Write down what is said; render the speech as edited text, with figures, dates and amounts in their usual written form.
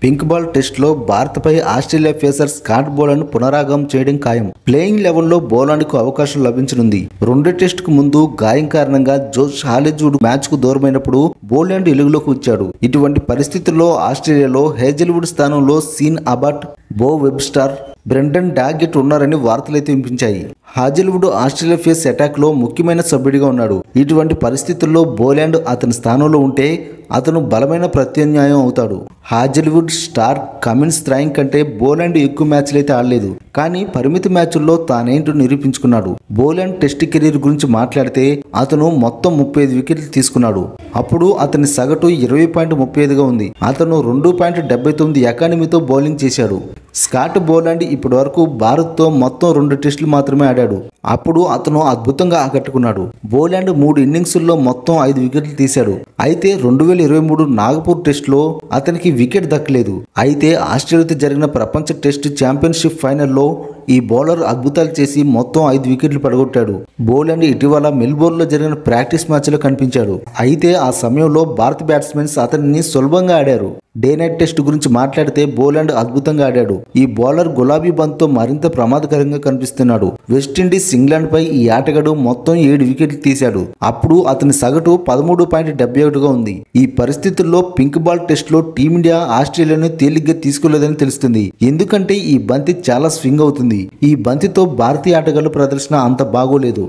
Pink ball టెస్ట్లో భారత్పై Australia pacer Scott Boland పునరాగమనం చేయడం ఖాయం. ప్లేయింగ్ లెవెల్లో బోలాండ్కు అవకాశం లభించనుంది. రెండో టెస్టుకు ముందు గాయం కారణంగా జోష్ హాలీవుడ్ మ్యాచ్కు దూరమైనప్పుడు బోలాండ్ వెలుగులోకి వచ్చాడు. ఇటువంటి పరిస్థితుల్లో ఆస్ట్రేలియాలో హేజల్వుడ్ స్థానంలో సీన్ అబాట్, బో వెబ్స్టర్, బ్రెండన్ డాగెట్ ఉన్నారని వార్తలైతే వినిపించాయి. హాజల్వుడ్ ఆస్ట్రేలియా ఫేస్ అటాక్ లో ముఖ్యమైన సభ్యుడిగా ఉన్నాడు. ఇటువంటి పరిస్థితుల్లో బోలాండ్ అతని స్థానంలో ఉంటే అతను బలమైన ప్రత్యామ్నాయం అవుతాడు. హాజల్వుడ్ స్టార్ కమిన్స్ త్రాయింగ్ కంటే బోలాండ్ ఎక్కువ మ్యాచ్లు అయితే ఆడలేదు, కానీ పరిమిత మ్యాచ్ల్లో తానేంటో నిరూపించుకున్నాడు. బోలాండ్ టెస్ట్ కెరీర్ గురించి మాట్లాడితే అతను మొత్తం 35 వికెట్లు తీసుకున్నాడు. అప్పుడు అతని సగటు 20.35గా ఉంది. అతను 2.79 ఎకానమీతో బౌలింగ్ చేశాడు. స్కాట్ బోలాండ్ ఇప్పటి వరకు భారత్తో మొత్తం 2 టెస్టులు మాత్రమే ఆడాడు. అప్పుడు అతను అద్భుతంగా ఆకట్టుకున్నాడు. బోలాండ్ 3 ఇన్నింగ్స్ల్లో మొత్తం 5 వికెట్లు తీశాడు. అయితే 2023 నాగపూర్ టెస్టులో అతనికి వికెట్ దక్కలేదు. అయితే ఆస్ట్రేలియాతో జరిగిన ప్రపంచ టెస్ట్ ఛాంపియన్షిప్ ఫైనల్లో ఈ బౌలర్ అద్భుతాలు చేసి మొత్తం 5 వికెట్లు పడగొట్టాడు. బోలాండ్ ఇటీవల మెల్బోర్న్లో జరిగిన ప్రాక్టీస్ మ్యాచ్లో కనిపించాడు. అయితే ఆ సమయంలో భారత బ్యాట్స్మెన్స్ అతనిని సులభంగా ఆడారు. డే నైట్ టెస్ట్ గురించి మాట్లాడితే బోలాండ్ అద్భుతంగా ఆడాడు. ఈ బౌలర్ గులాబీ బంత్తో మరింత ప్రమాదకరంగా కనిపిస్తున్నాడు. వెస్టిండీస్ ఇంగ్లాండ్ పై ఈ ఆటగాడు మొత్తం 7 వికెట్లు తీశాడు. అప్పుడు అతని సగటు 13.71గా ఉంది. ఈ పరిస్థితుల్లో పింక్ బాల్ టెస్ట్ లో టీమిండియా ఆస్ట్రేలియాను తేలిగ్గా తీసుకోలేదని తెలుస్తుంది. ఎందుకంటే ఈ బంతి చాలా స్వింగ్ అవుతుంది. ఈ బంతితో భారతీయ ఆటగాళ్ల ప్రదర్శన అంత బాగోలేదు.